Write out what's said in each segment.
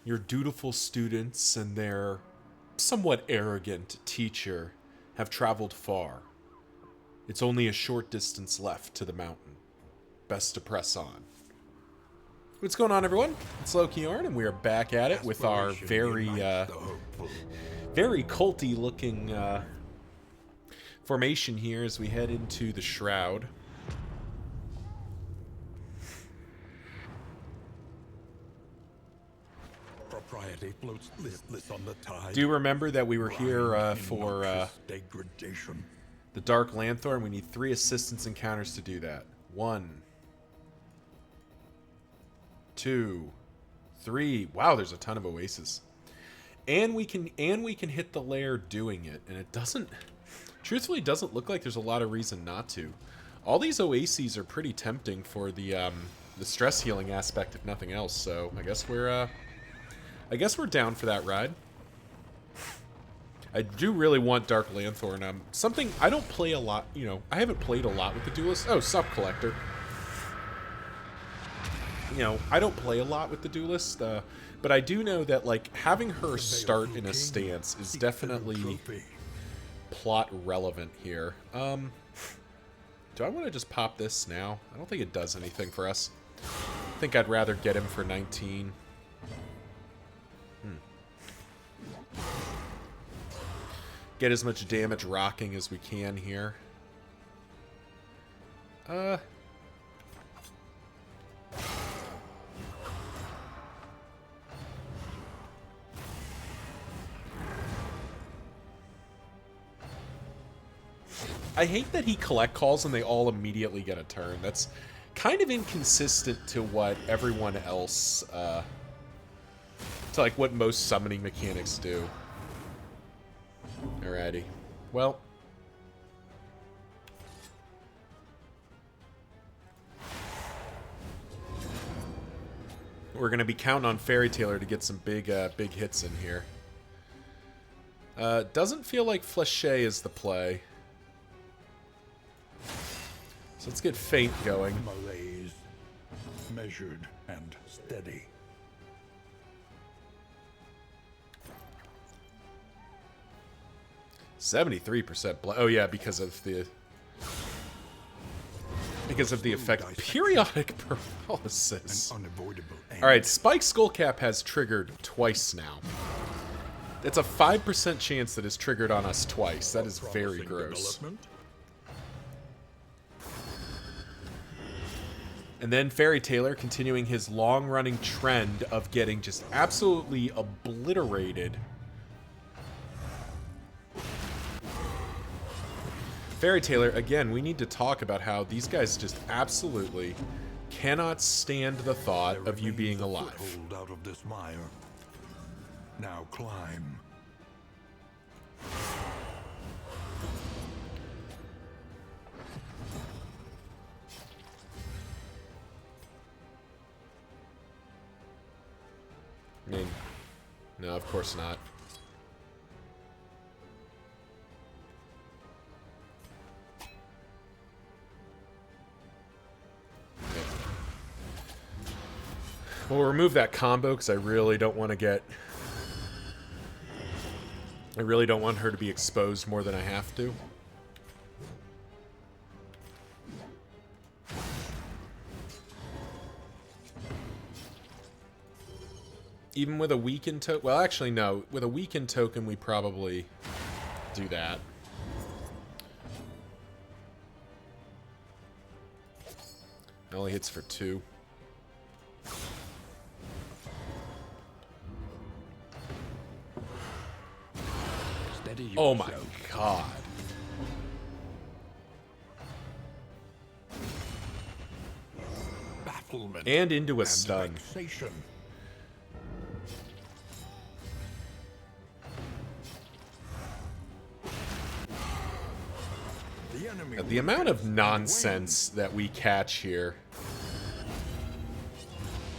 Your dutiful students and their somewhat arrogant teacher have traveled far. It's only a short distance left to the mountain. Best to press on. What's going on, everyone? It's Lokiorn, and we are back at it with our very culty-looking formation here as we head into the Shroud. Propriety floats listless on the tide. Do remember that we were here for degradation. the Dark Lanthorn. We need 3 assistance encounters to do that. 1, 2, 3. Wow, there's a ton of oases. And we can hit the lair doing it, and it doesn't truthfully doesn't look like there's a lot of reason not to. All these oases are pretty tempting for the stress healing aspect if nothing else. So, I guess we're down for that ride. I do really want Dark Lanthorn. Something I don't play a lot, you know, I haven't played a lot with the Duelist. Oh, Sup Collector. You know, I don't play a lot with the Duelist, but I do know that, like, having her start in a stance is definitely plot relevant here. Do I want to just pop this now? I don't think it does anything for us. I think I'd rather get him for 19. Get as much damage rocking as we can here. I hate that he collect calls and they all immediately get a turn. That's kind of inconsistent to what everyone else, to like what most summoning mechanics do. Alrighty. Well. We're going to be counting on Fairy Tailer to get some big hits in here. Doesn't feel like Fléché is the play. So let's get Feint going. Malaise, measured and steady. %73%. Oh yeah, because of the effect. Periodic paralysis. All right, Spike Skullcap has triggered twice now. It's a 5% chance that it's triggered on us twice. That is very gross. And then Fairy Tailer continuing his long-running trend of getting just absolutely obliterated. Fairy Tailer, again, we need to talk about how these guys just absolutely cannot stand the thought of you being alive. Out of this mire. Now climb. I mean, no, of course not. We'll remove that combo because I really don't want to get... I really don't want her to be exposed more than I have to. Even with a weakened token... Well, actually, no. With a weakened token, we probably do that. It only hits for 2. Oh my god. Bafflement and into a stun. vexation. The amount of nonsense that we catch here.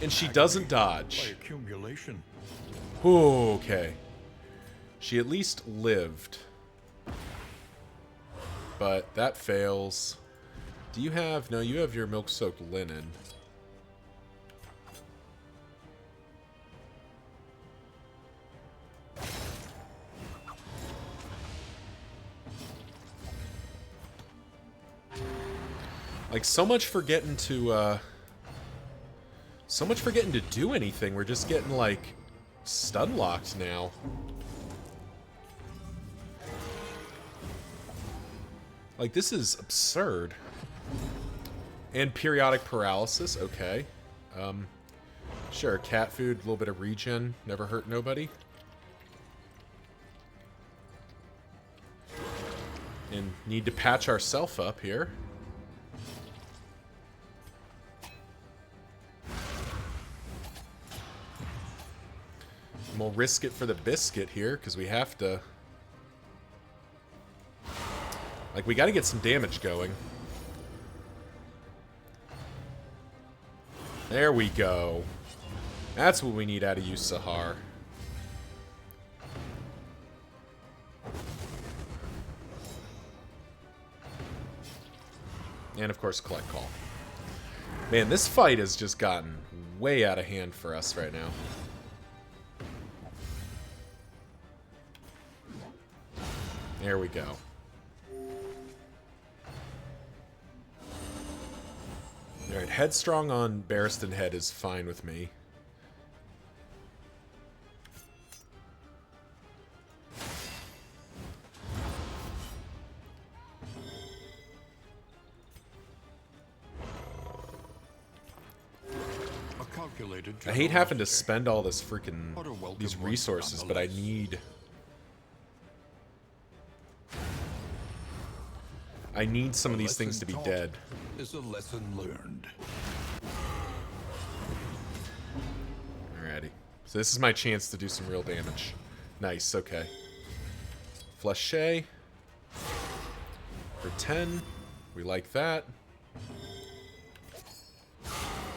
And she doesn't dodge. Accumulation. Ooh, okay. She at least lived. But that fails. Do you have... No, you have your milk-soaked linen. Like, so much for getting to do anything. We're just getting, like, stun locked now. Like, this is absurd. And periodic paralysis, okay. Sure, cat food, a little bit of regen, never hurt nobody. And need to patch ourselves up here. And we'll risk it for the biscuit here, because we have to... Like, we gotta get some damage going. There we go. That's what we need out of you, Sahar. And, of course, Collect Call. Man, this fight has just gotten way out of hand for us right now. There we go. Alright, Headstrong on Barristan Head is fine with me. I hate having to spend all this freaking these resources, but I need some of these things to be dead. Is a lesson learned. Alrighty. So this is my chance to do some real damage. Nice, okay. Fleshay. For 10. We like that.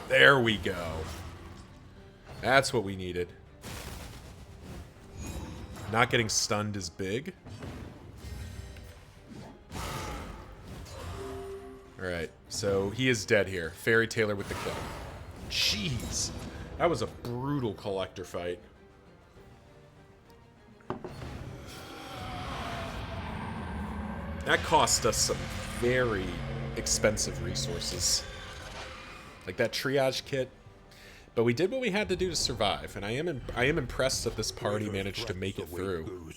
There we go. That's what we needed. Not getting stunned is big. Alright, so he is dead here. Fairy Tailor with the kill. Jeez. That was a brutal collector fight. That cost us some very expensive resources. Like that triage kit. But we did what we had to do to survive, and I am impressed that this party managed to make it through.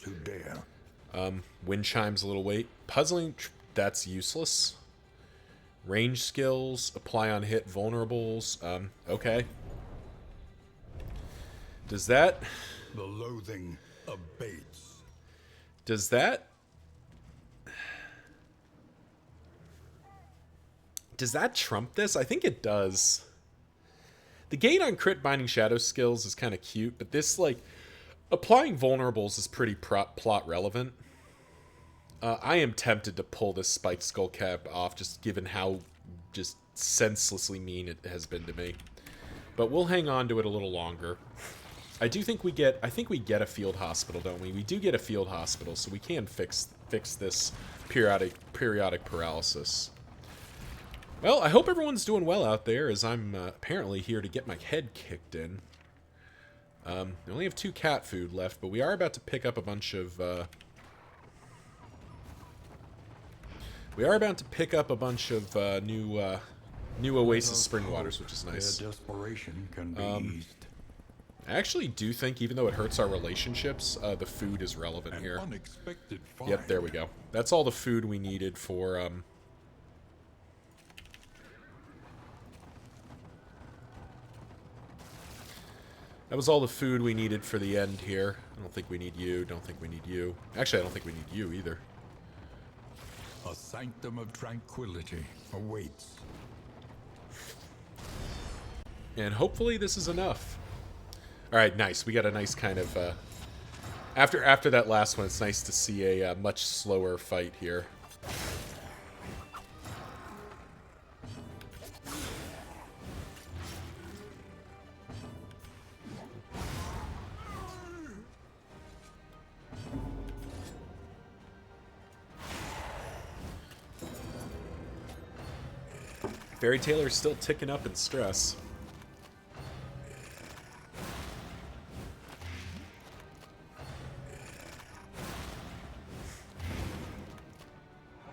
Wind chimes a little weight. Puzzling, that's useless. Range skills, apply on hit, vulnerables. Okay. Does that... The loathing abates. Does that... Does that trump this? I think it does. The gain on crit binding shadow skills is kind of cute, but this, like, applying vulnerables is pretty plot relevant. I am tempted to pull this spiked skull cap off, just given how just senselessly mean it has been to me. But we'll hang on to it a little longer. I do think we get, I think we get a field hospital, don't we? We do get a field hospital, so we can fix this periodic paralysis. Well, I hope everyone's doing well out there, as I'm apparently here to get my head kicked in. We only have 2 cat food left, but we are about to pick up a bunch of... new Oasis Spring Waters, which is nice. Their desperation can be eased. I actually do think, even though it hurts our relationships, the food is relevant here. Unexpected find. Yep, there we go. That's all the food we needed for... That was all the food we needed for the end here. I don't think we need you. Don't think we need you. Actually, I don't think we need you either. A sanctum of tranquility awaits. And hopefully this is enough. Alright, nice. We got a nice kind of... After that last one, it's nice to see a much slower fight here. Fairy Tailor's still ticking up in stress.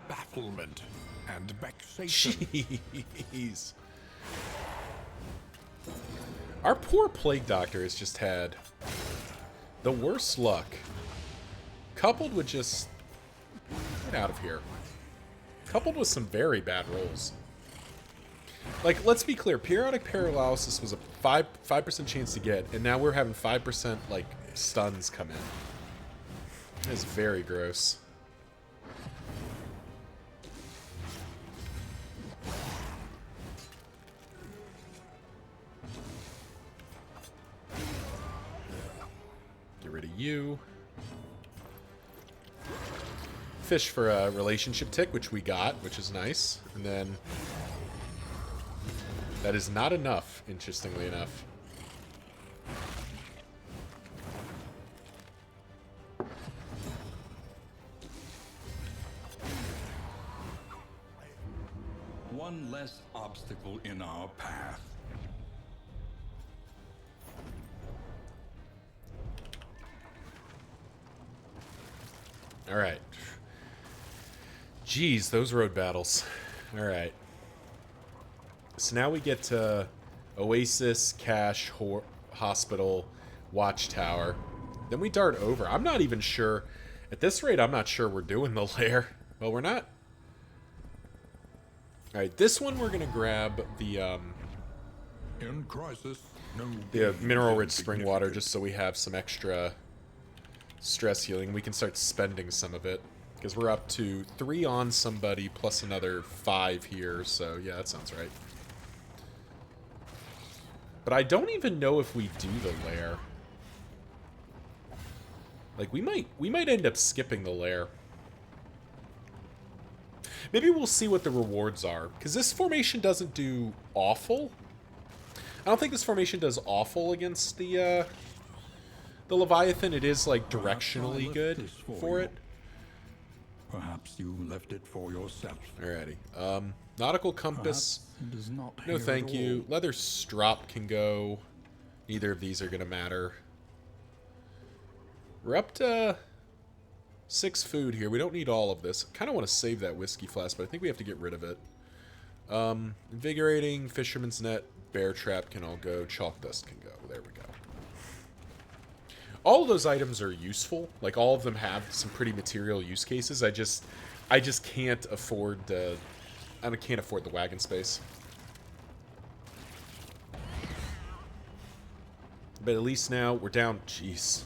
Bafflement. and vexation. Jeez. Our poor plague doctor has just had the worst luck, coupled with just get out of here. Coupled with some very bad rolls. Like, let's be clear, periodic paralysis was a 5% chance to get, and now we're having 5% like stuns come in. It's very gross. Get rid of you. Fish for a relationship tick, which we got, which is nice. And then that is not enough, interestingly enough. One less obstacle in our path. All right. Jeez, those road battles. All right. So now we get to Oasis, Cache, Hospital, Watchtower. Then we dart over. I'm not even sure. At this rate, I'm not sure we're doing the lair. Well, we're not. All right, this one we're going to grab the In crisis, no mineral-rich spring water just so we have some extra stress healing. We can start spending some of it. Because we're up to 3 on somebody plus another 5 here. So, yeah, that sounds right. But I don't even know if we do the lair. Like, we might end up skipping the lair. Maybe we'll see what the rewards are. Because this formation doesn't do awful. I don't think this formation does awful against the Leviathan. It is, like, directionally good for it. Perhaps you left it for yourself. Alrighty. Nautical compass. Perhaps it is not No, here thank at you. all. Leather strop can go. Neither of these are going to matter. We're up to 6 food here. We don't need all of this. I kind of want to save that whiskey flask, but I think we have to get rid of it. Invigorating, fisherman's net, bear trap can all go. Chalk dust can go. There we go. All of those items are useful. Like, all of them have some pretty material use cases. I just can't afford I can't afford the wagon space. But at least now we're down. Jeez,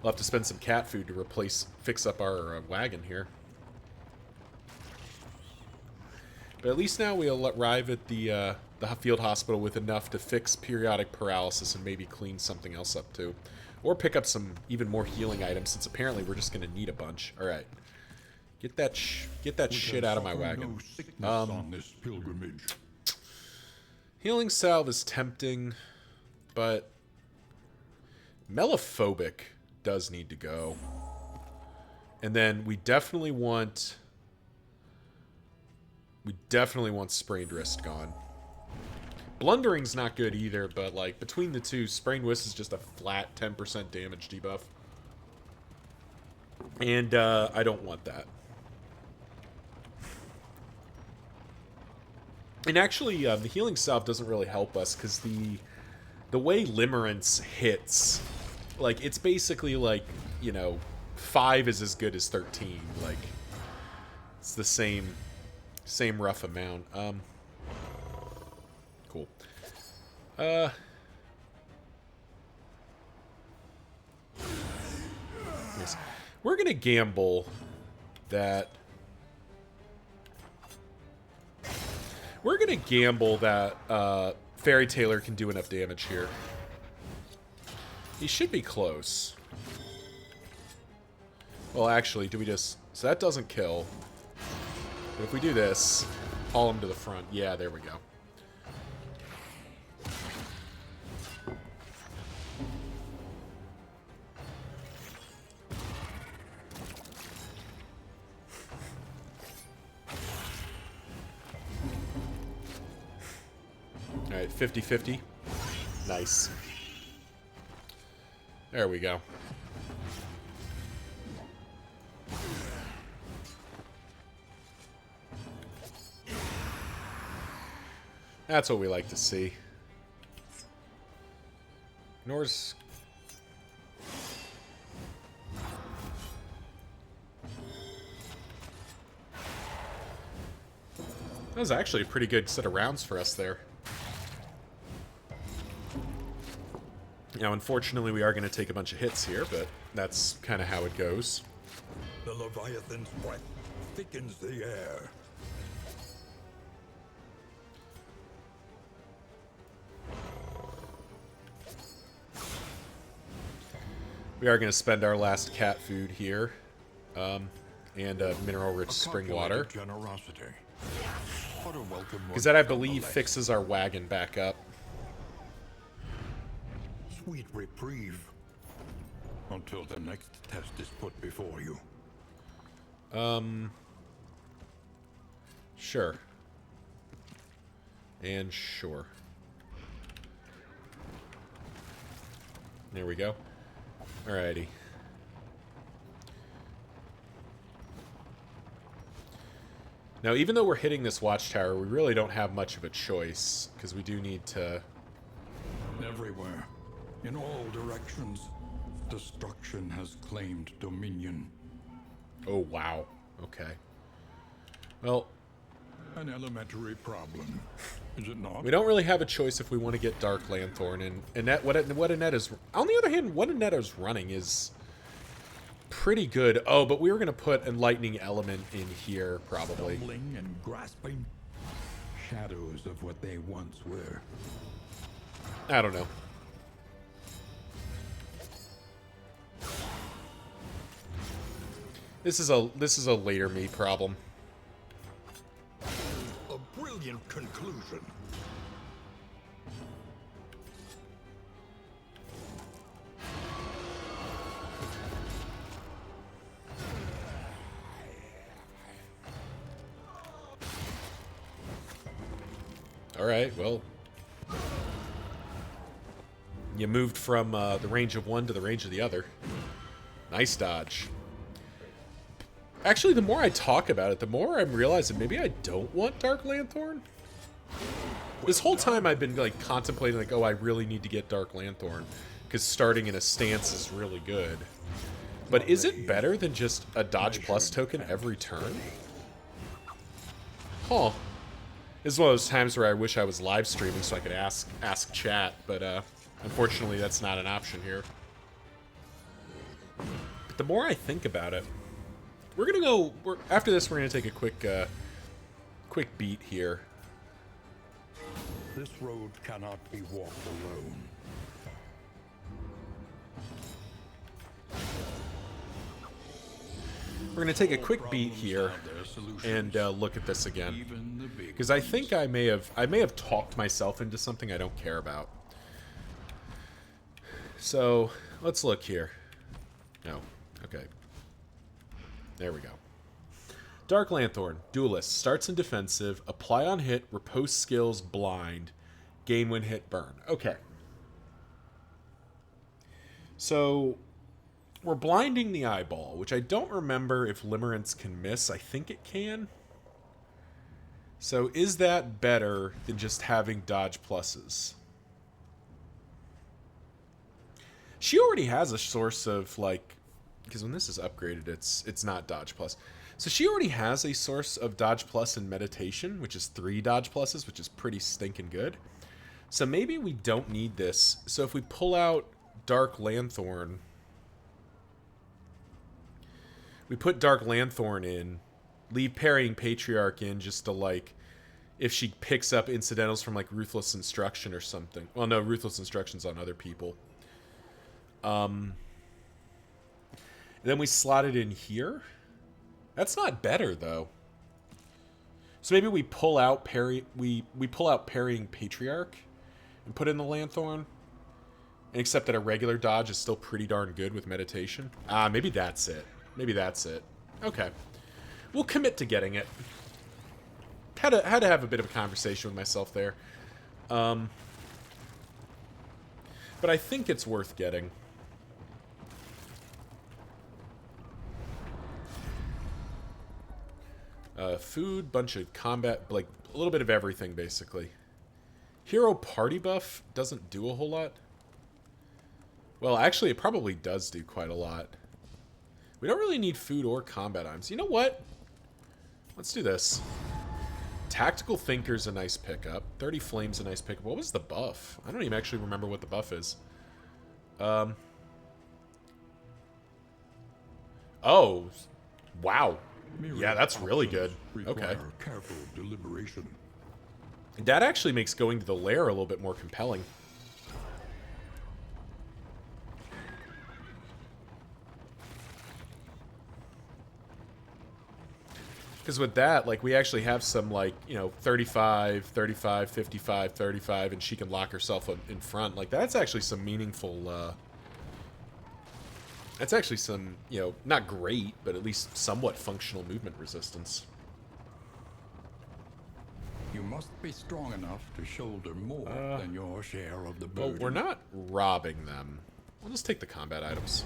we'll have to spend some cat food to fix up our wagon here. But at least now we'll arrive at the field hospital with enough to fix periodic paralysis and maybe clean something else up too. Or pick up some even more healing items, since apparently we're just going to need a bunch. All right, get that shit out of my wagon. No sickness on this pilgrimage. Healing salve is tempting, but melophobic does need to go. And then we definitely want sprained wrist gone. Blundering's not good either, but like between the two, sprained wrist is just a flat 10% damage debuff. And I don't want that. And actually, the healing salve doesn't really help us because the way Limerence hits, like, it's basically like, you know, 5 is as good as 13. Like, it's the same rough amount. Cool. Yes. We're gonna gamble that. We're gonna gamble that Fairy Tailor can do enough damage here. He should be close. Well, actually, do we just... So that doesn't kill. But if we do this, haul him to the front. Yeah, there we go. Alright, 50-50. Nice. There we go. That's what we like to see. Nor's... That was actually a pretty good set of rounds for us there. Now, unfortunately, we are going to take a bunch of hits here, but that's kind of how it goes. The Leviathan's breath thickens the air. We are going to spend our last cat food here. And mineral-rich spring water. Generosity. What a welcome. Because that, I believe, fixes our wagon back up. Sweet reprieve. Until the next test is put before you. Sure. And sure. There we go. Alrighty. Now, even though we're hitting this watchtower, we really don't have much of a choice, because we do need to... Everywhere, in all directions, destruction has claimed dominion. Oh, wow. Okay. Well... An elementary problem, is it not? We don't really have a choice if we want to get Dark Lanthorn, and Annette, what Annette is... On the other hand, what Annette is running is pretty good. Oh, but we were going to put Enlightening Element in here, probably. Stumbling and grasping, shadows of what they once were. I don't know. This is a later me problem. A brilliant conclusion. Alright, well... You moved from the range of one to the range of the other. Nice dodge. Actually, the more I talk about it, the more I'm realizing maybe I don't want Dark Lanthorn. This whole time I've been like contemplating like, oh, I really need to get Dark Lanthorn, because starting in a stance is really good. But is it better than just a dodge plus token every turn? Huh. This is one of those times where I wish I was live streaming so I could ask chat, but unfortunately that's not an option here. But the more I think about it, we're gonna go. After this, we're gonna take a quick beat here. This road cannot be walked alone. We're gonna take a quick beat here and look at this again, because I think I may have talked myself into something I don't care about. So let's look here. No, okay. There we go. Dark Lanthorn, Duelist, starts in defensive, apply on hit, riposte skills, blind, gain when hit, burn. Okay. So, we're blinding the eyeball, which I don't remember if Limerence can miss. I think it can. So, is that better than just having dodge pluses? She already has a source of, like... Because when this is upgraded, it's not dodge plus. So she already has a source of dodge plus in meditation, which is 3 dodge pluses, which is pretty stinking good. So maybe we don't need this. So if we pull out Dark Lanthorn, we put Dark Lanthorn in, leave Parrying Patriarch in just to, like, if she picks up incidentals from, like, Ruthless Instruction or something. Well, no, Ruthless Instruction's on other people. Then we slot it in here. That's not better, though. So maybe we pull out we pull out Parrying Patriarch and put in the Lanthorn. And accept that a regular dodge is still pretty darn good with meditation. Maybe that's it. Maybe that's it. Okay. We'll commit to getting it. Had to have a bit of a conversation with myself there. But I think it's worth getting. Food, bunch of combat, like a little bit of everything, basically. Hero party buff doesn't do a whole lot. Well, actually, it probably does do quite a lot. We don't really need food or combat items. You know what? Let's do this. Tactical Thinker's a nice pickup. 30 Flame's a nice pickup. What was the buff? I don't even actually remember what the buff is. Oh. Wow. Yeah, that's really good. Okay. Careful deliberation. That actually makes going to the lair a little bit more compelling. Because with that, like, we actually have some, like, you know, 35, 35, 55, 35, and she can lock herself in front. Like, that's actually some meaningful, that's actually some, you know, not great, but at least somewhat functional movement resistance. You must be strong enough to shoulder more than your share of the Well, burden. we're not robbing them. We'll just take the combat items.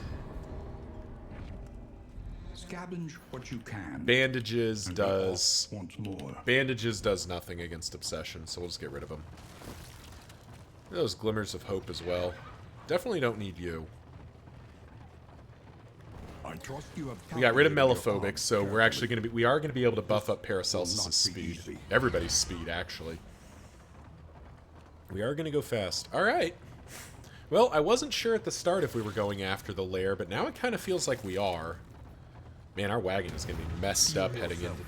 Scavenge what you can. Bandages and does... get off once more. Bandages does nothing against obsession, so we'll just get rid of them. Those glimmers of hope as well. Definitely don't need you. I trust you have We got rid of calculated your Melophobic, odds so we're actually carefully. going to be... We are going to be able to buff up not Paracelsus' be speed. easy. Everybody's speed, actually. We are going to go fast. Alright. Well, I wasn't sure at the start if we were going after the lair, but now it kind of feels like we are. Man, our wagon is going to be messed up heading into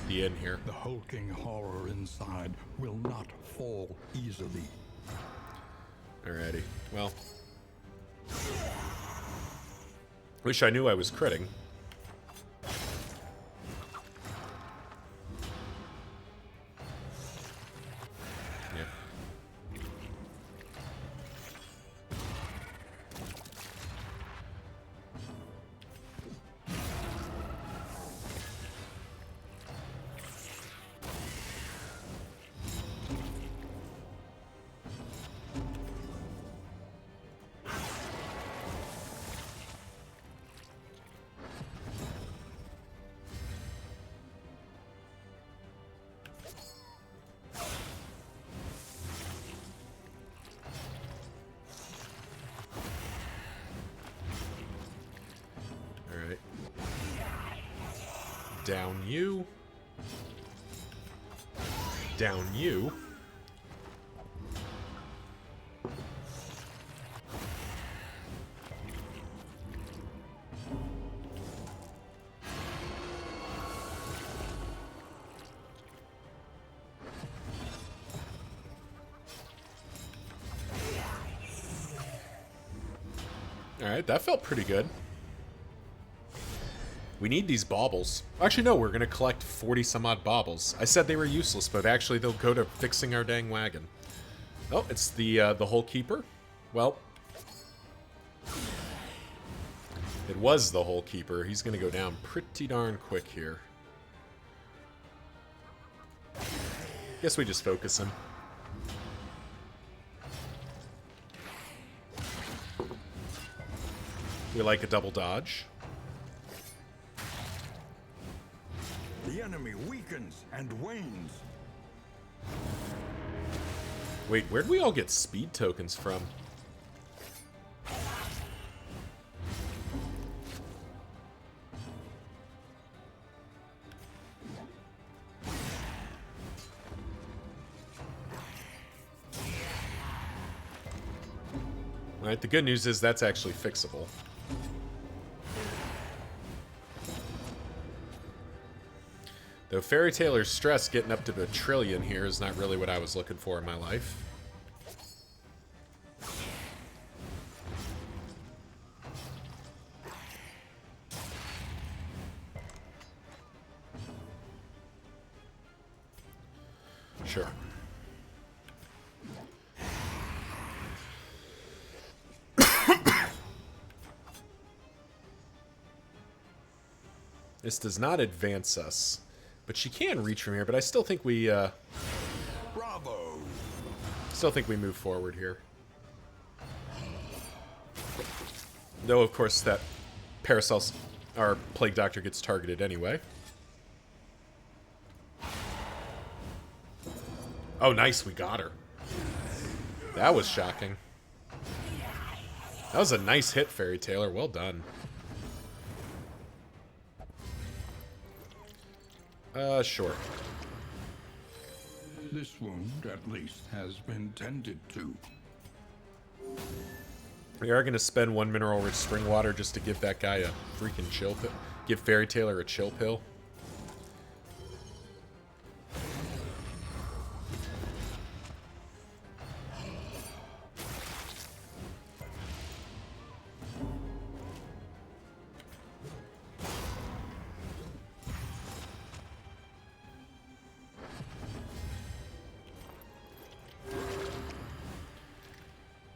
the inn here. The hulking horror inside will not fall easily. Alrighty. Well. Wish I knew I was critting. Yeah. Alright. Down you. Down you. Alright, that felt pretty good. We need these baubles. Actually, no, we're going to collect 40-some-odd baubles. I said they were useless, but actually they'll go to fixing our dang wagon. Oh, it's the Hole Keeper. Well, it was the Hole Keeper. He's going to go down pretty darn quick here. Guess we just focus him. We like a double dodge. The enemy weakens and wanes. Wait, where'd we all get speed tokens from? Alright, the good news is that's actually fixable. Though Fairy Tailor's stress getting up to a trillion here is not really what I was looking for in my life. Sure. This does not advance us. But she can reach from here, but I still think we, Bravo! still think we move forward here. Though, of course, that Paracelsus, our Plague Doctor, gets targeted anyway. Oh, nice, we got her. That was shocking. That was a nice hit, Fairy Tailor. Well done. Sure. This wound, at least, has been tended to. We are going to spend 1 mineral-rich spring water just to give that guy a freaking chill pill. Give Fairy Tailor a chill pill.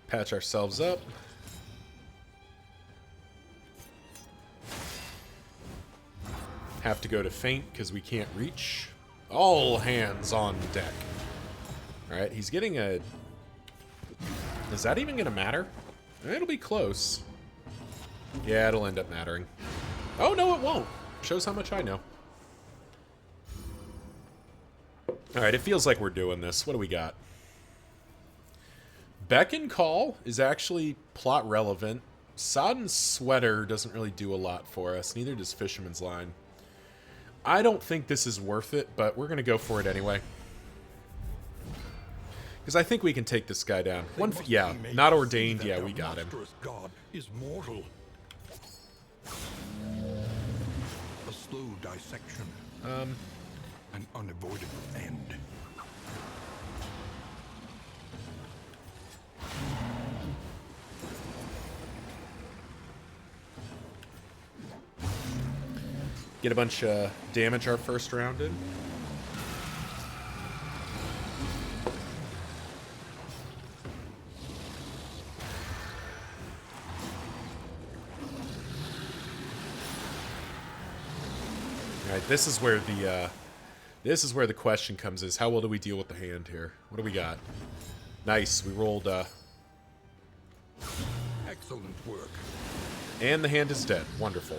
Patch ourselves up. Have to go to faint because we can't reach. All hands on deck. Alright, he's getting a... Is that even going to matter? It'll be close. Yeah, it'll end up mattering. Oh, no, it won't. Shows how much I know. Alright, it feels like we're doing this. What do we got? Beckon Call is actually plot relevant. Sodden Sweater doesn't really do a lot for us. Neither does Fisherman's Line. I don't think this is worth it, but we're going to go for it anyway. Because I think we can take this guy down. Yeah, not ordained. Yeah, we got him. God is mortal. A slow dissection. An unavoidable end. Get a bunch of damage our first round in. Alright, this is where the question comes is how well do we deal with the hand here? What do we got? Nice, we rolled Excellent work. and the hand is dead. Wonderful.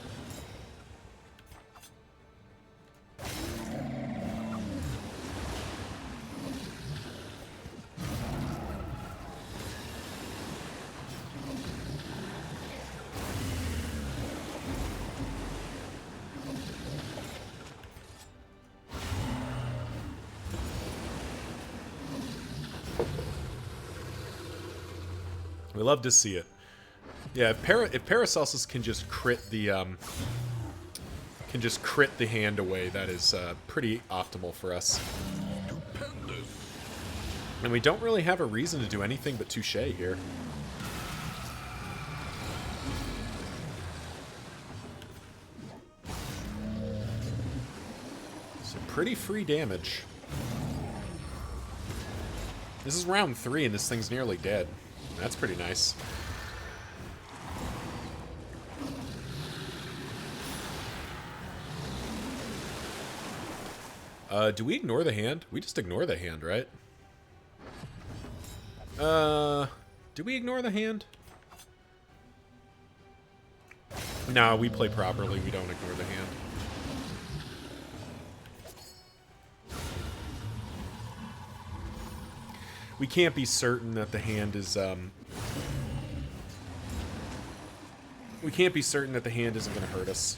We love to see it. Yeah, if Paracelsus can just crit the hand away, that is pretty optimal for us. Stupendous. And we don't really have a reason to do anything but touche here. So pretty free damage. This is round 3 and this thing's nearly dead. That's pretty nice. Do we ignore the hand? We just ignore the hand, right? Do we ignore the hand? No, we play properly. We don't ignore the hand. We can't be certain that the hand is, we can't be certain that the hand isn't going to hurt us.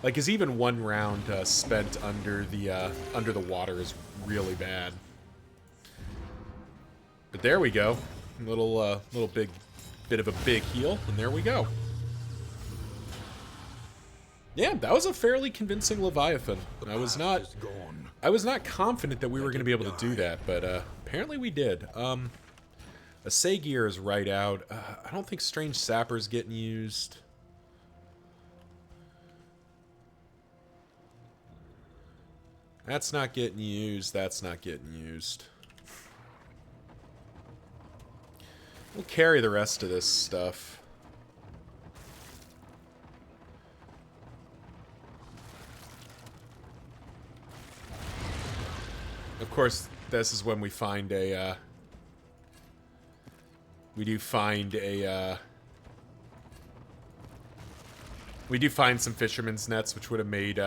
Like, is even one round spent under the water is really bad. But there we go. Little bit of a big heal, and there we go. Yeah, that was a fairly convincing Leviathan. I was not confident that we were going to be able to do that, but apparently we did. A Sagear is right out. I don't think Strange Sapper's getting used. That's not getting used. That's not getting used. We'll carry the rest of this stuff. Of course, this is when we find a, we do find some fisherman's nets, which would have made,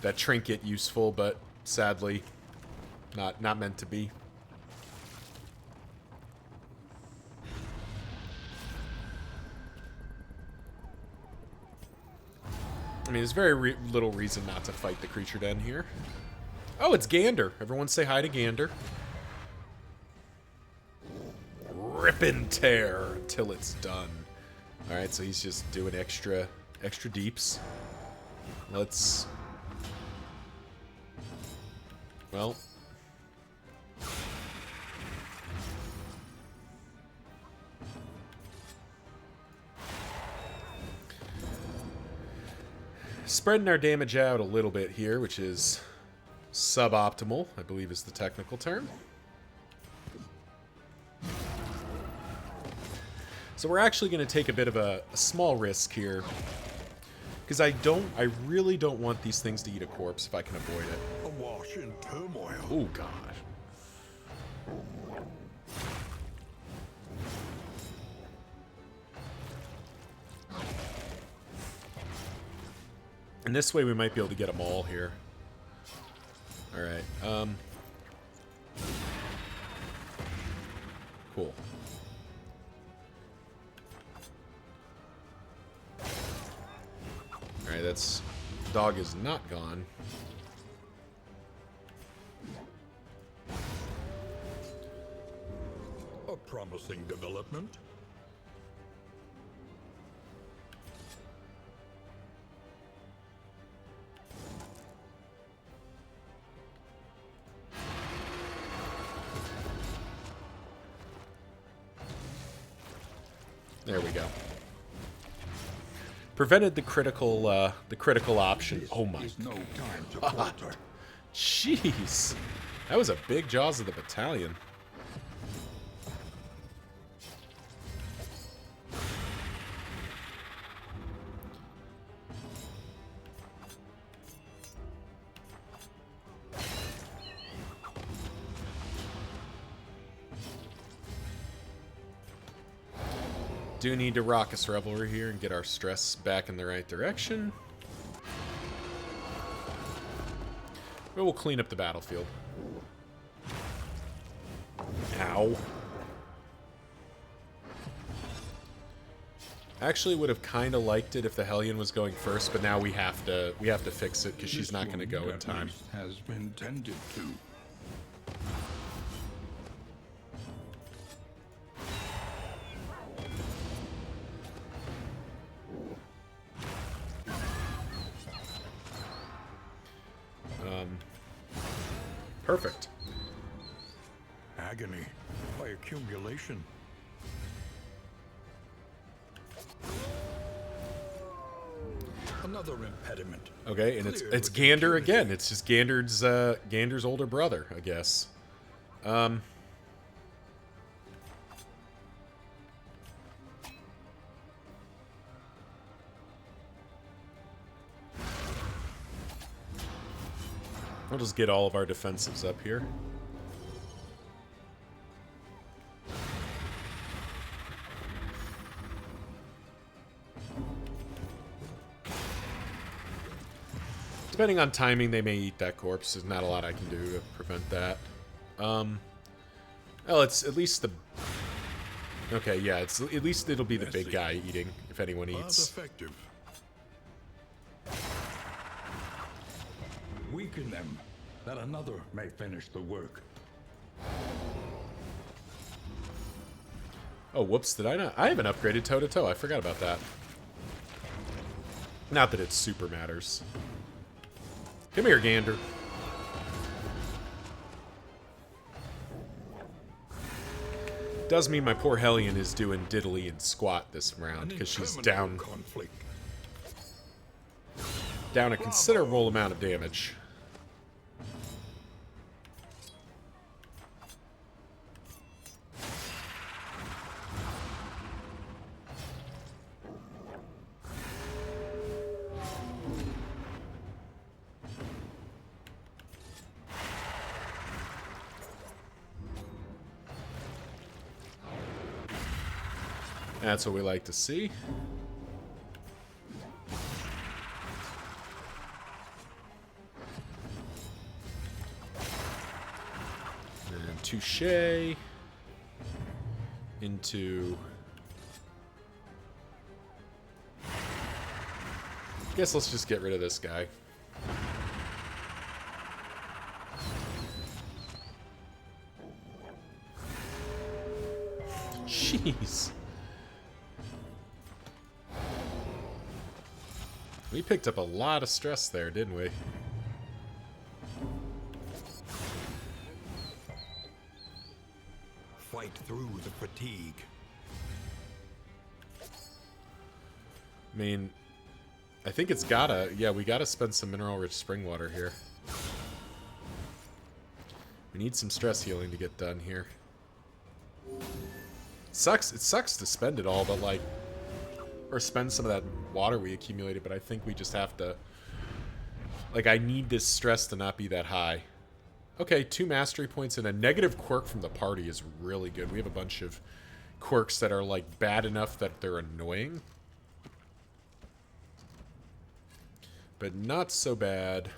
that trinket useful, but sadly, Not meant to be. I mean, there's very little reason not to fight the creature den here. Oh, it's Gander. Everyone say hi to Gander. Rip and tear until it's done. Alright, so he's just doing extra deeps. Let's... Well... Spreading our damage out a little bit here, which is suboptimal, I believe is the technical term. So we're actually going to take a bit of a small risk here. Because I really don't want these things to eat a corpse if I can avoid it. Awash in turmoil. Oh, God. And this way we might be able to get them all here. Alright, cool. Alright, that's... Dog is not gone. A promising development. There we go. Prevented the critical option. Oh my God. Jeez. That was a big Jaws of the Battalion. Do need to Raucous Revelry here and get our stress back in the right direction. But we'll clean up the battlefield. Ow. Actually would have kind of liked it if the Hellion was going first, but now we have to fix it because she's not going to go in time. Has been tended to. Perfect. Agony by accumulation. Another impediment. Okay, and it's Gander again. It's just Gander's older brother, I guess. We'll just get all of our defensives up here. Depending on timing, they may eat that corpse. There's not a lot I can do to prevent that. Well, it's at least the... Okay, yeah, it's at least it'll be the big guy eating, if anyone eats. Effective. Weaken them, that another may finish the work. Oh, whoops, did I not? I haven't upgraded toe-to-toe. I forgot about that. Not that it super matters. Come here, Gander. Does mean my poor Hellion is doing diddly and squat this round, because she's down a considerable amount of damage. That's what we like to see. Touche. Into... I guess let's just get rid of this guy. Jeez. We picked up a lot of stress there, didn't we? Fight through the fatigue. I mean, I think it's gotta... Yeah, we gotta spend some mineral-rich spring water here. We need some stress healing to get done here. It sucks to spend it all, but like... Or spend some of that water we accumulated, but I think we just have to... Like, I need this stress to not be that high. Okay, 2 mastery points and a negative quirk from the party is really good. We have a bunch of quirks that are, like, bad enough that they're annoying. But not so bad.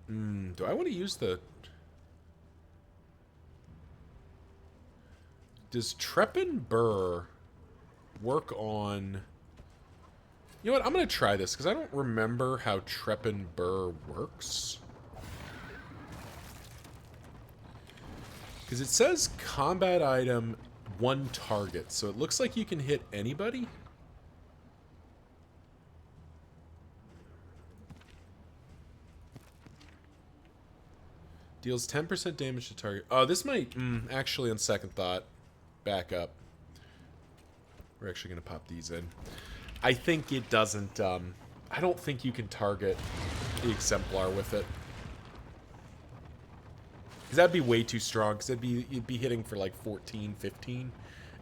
Do I want to use the... Does Treppen Burr work on... You know what? I'm going to try this, because I don't remember how Treppen Burr works. Because it says combat item 1 target, so it looks like you can hit anybody. Deals 10% damage to target. Oh, this might... actually, on second thought, back up. We're actually going to pop these in. I think it doesn't... I don't think you can target the Exemplar with it. Because that'd be way too strong. Because you'd be hitting for like 14, 15.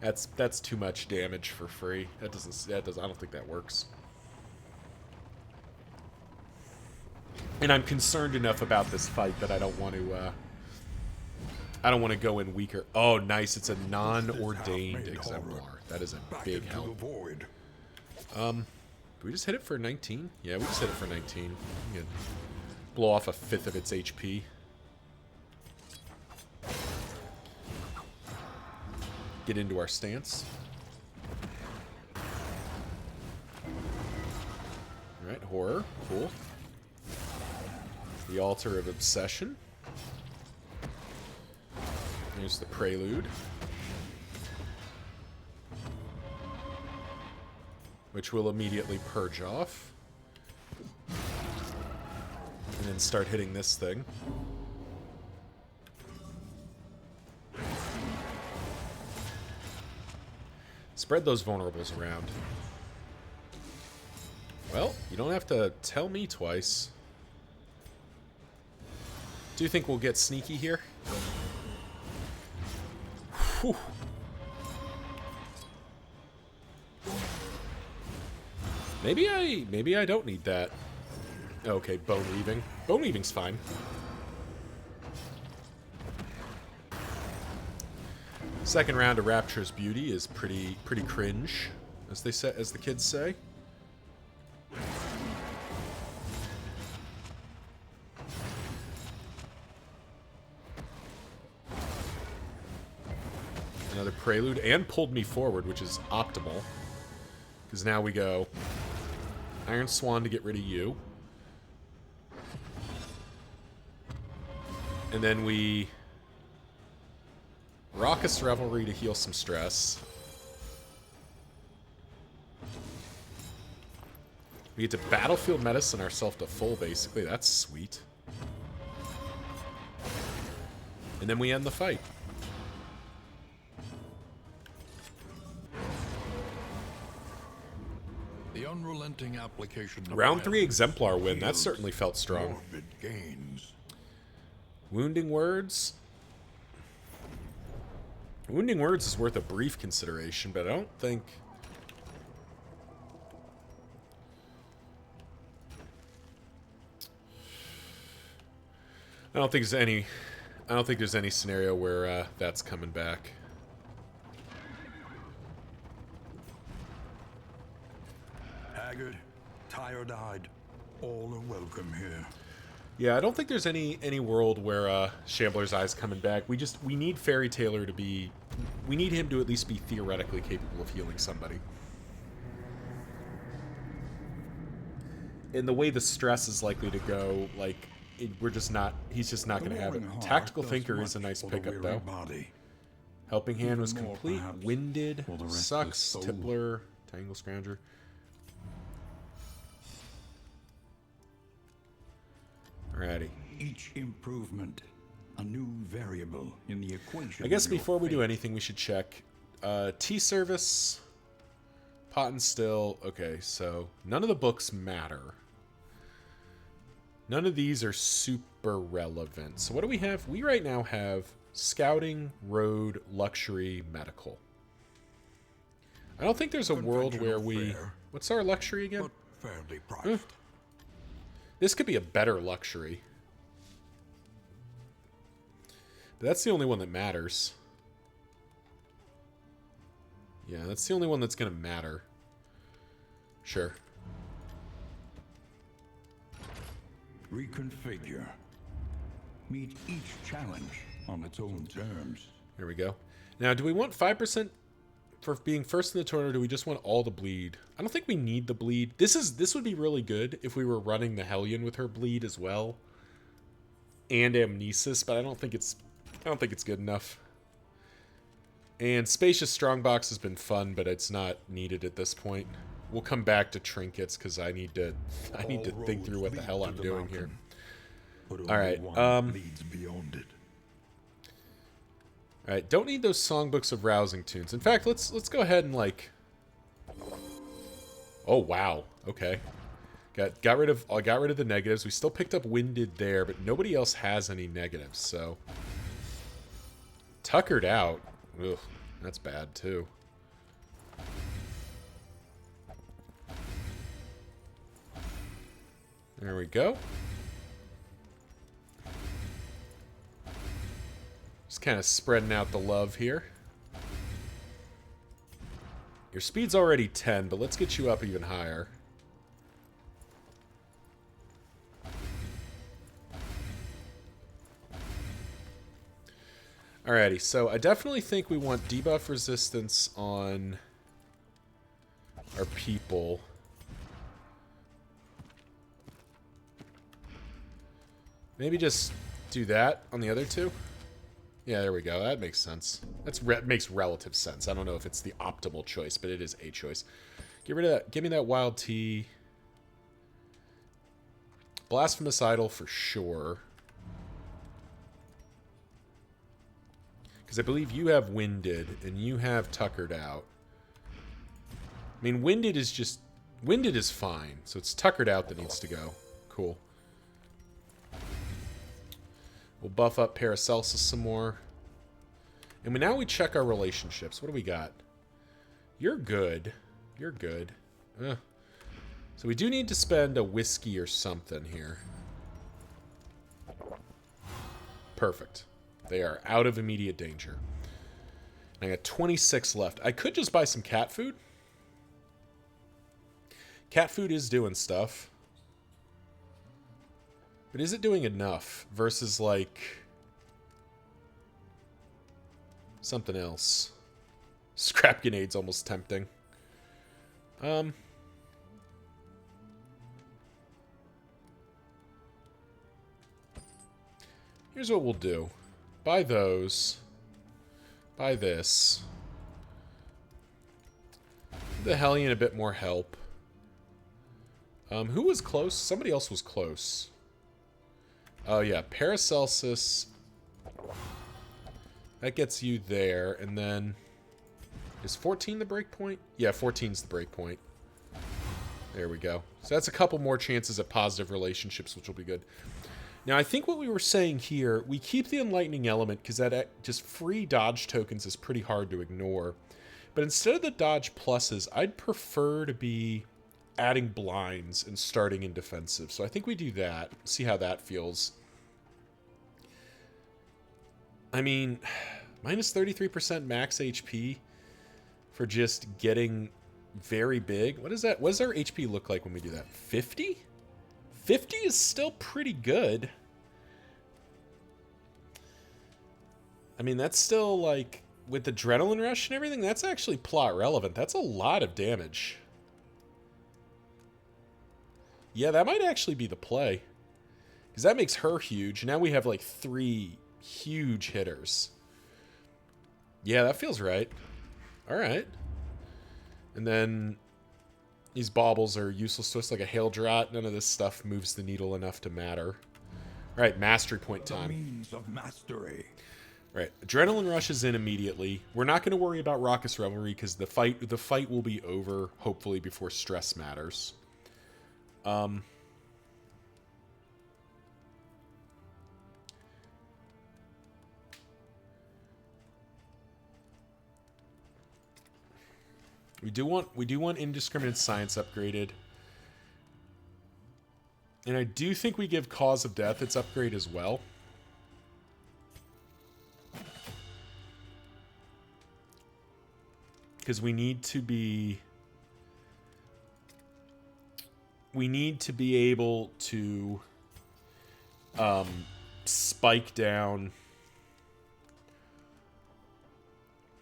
That's too much damage for free. I don't think that works. And I'm concerned enough about this fight that I don't want to... I don't want to go in weaker. Oh, nice. It's a non-ordained Exemplar. That is a big help. Do we just hit it for 19? Yeah, we just hit it for 19. We can blow off 1/5 of its HP. Get into our stance. Alright, horror. Cool. The Altar of Obsession. Here's the Prelude. Which will immediately purge off. And then start hitting this thing. Spread those vulnerables around. Well, you don't have to tell me twice. Do you think we'll get sneaky here? Whew. Maybe I don't need that. Okay, bone weaving. Bone weaving's fine. Second round of Rapture's Beauty is pretty cringe, as the kids say. Another Prelude, and pulled me forward, which is optimal. Because now we go Iron Swan to get rid of you. And then we Raucous Revelry to heal some stress. We get to Battlefield Medicine ourselves to full, basically. That's sweet. And then we end the fight. The unrelenting application of Round 3 violence Exemplar win. That yields certainly felt strong. morbid gains. Wounding Words. Wounding Words is worth a brief consideration, but I don't think... I don't think there's any scenario where that's coming back. Haggard, tired-eyed, all are welcome here. Yeah, I don't think there's any world where Shambler's Eye's coming back. We need Fairy Tailor to be... We need him to at least be theoretically capable of healing somebody. And the way the stress is likely to go, like, we're just not... He's just not going to have it. Tactical Thinker is a nice pickup, though. Body. Helping Hand was Even more, complete. perhaps, Winded. for the restless Sucks. soul. Tippler. Tangle Scrounger. Alrighty. Each improvement, a new variable in the equation. I guess of your before we do fate. anything, we should check. Tea service. Pot and still. Okay, so none of the books matter. None of these are super relevant. So what do we have? We right now have Scouting, Road, Luxury, Medical. I don't think there's a world where we... fare, What's our luxury again? but fairly priced. This could be a better luxury. But that's the only one that matters. Yeah, that's the only one that's going to matter. Sure. Reconfigure. Meet each challenge on its own terms. There we go. Now, do we want 5% for being first in the tournament, or do we just want all the bleed? I don't think we need the bleed. This would be really good if we were running the Hellion with her bleed as well. And Amnesis, but I don't think it's good enough. And Spacious Strongbox has been fun, but it's not needed at this point. We'll come back to trinkets because I need to think through what the hell I'm doing here. All right, leads beyond it. All right, don't need those songbooks of rousing tunes. In fact, let's go ahead and like. Oh wow, okay. Got rid of the negatives. We still picked up Winded there, but nobody else has any negatives. So Tuckered Out. Ugh, that's bad too. There we go. Just kind of spreading out the love here. Your speed's already 10, but let's get you up even higher. Alrighty, so I definitely think we want debuff resistance on our people. Maybe just do that on the other two. Yeah, there we go. That makes sense. Makes relative sense. I don't know if it's the optimal choice, but it is a choice. Get rid of that. Give me that Wild Tea. Blasphemous Idol for sure. Because I believe you have Winded and you have Tuckered Out. I mean, Winded is fine. So it's Tuckered Out that needs to go. Cool. We'll buff up Paracelsus some more. And now we check our relationships. What do we got? You're good. You're good. So we do need to spend a whiskey or something here. Perfect. They are out of immediate danger. I got 26 left. I could just buy some cat food. Cat food is doing stuff. But is it doing enough versus, like, something else? Scrap Grenade's almost tempting. Here's what we'll do. Buy those. Buy this. Give the Hellion a bit more help. Who was close? Somebody else was close. Oh, yeah. Paracelsus. That gets you there. And then... Is 14 the break point? Yeah, 14's the break point. There we go. So that's a couple more chances at positive relationships, which will be good. Now, I think what we were saying here, we keep the Enlightening Element because that just free dodge tokens is pretty hard to ignore. But instead of the dodge pluses, I'd prefer to be adding blinds and starting in defensive. So I think we do that. See how that feels. I mean, minus 33% max HP for just getting very big. What is that? What does our HP look like when we do that? 50? 50 is still pretty good. I mean, that's still, like, with Adrenaline Rush and everything, that's actually plot relevant. That's a lot of damage. Yeah, that might actually be the play. Because that makes her huge. Now we have, like, 3 huge hitters. Yeah, that feels right. Alright. And then these baubles are useless to us, like a hail drought. None of this stuff moves the needle enough to matter. Alright, mastery point time. The means of mastery. Right, Adrenaline Rush is in immediately. We're not going to worry about Raucous Revelry because the fight will be over, hopefully, before stress matters. We do want Indiscriminate Science upgraded. And I do think we give Cause of Death its upgrade as well. Because we need to be able to spike down.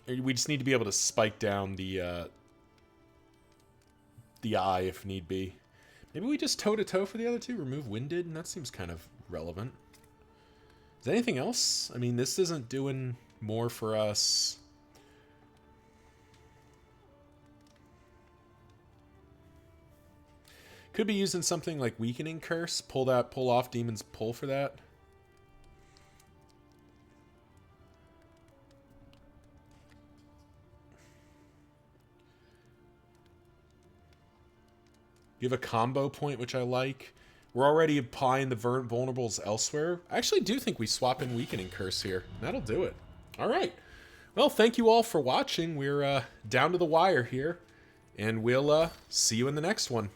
We just need to be able to spike down the eye if need be. Maybe we just toe-to-toe for the other two, remove Winded, and that seems kind of relevant. Is there anything else? I mean, this isn't doing more for us. Could be using something like Weakening Curse. Pull off Demon's Pull for that. You have a combo point, which I like. We're already applying the vulnerables elsewhere. I actually do think we swap in Weakening Curse here. That'll do it. All right. Well, thank you all for watching. We're down to the wire here. And we'll see you in the next one.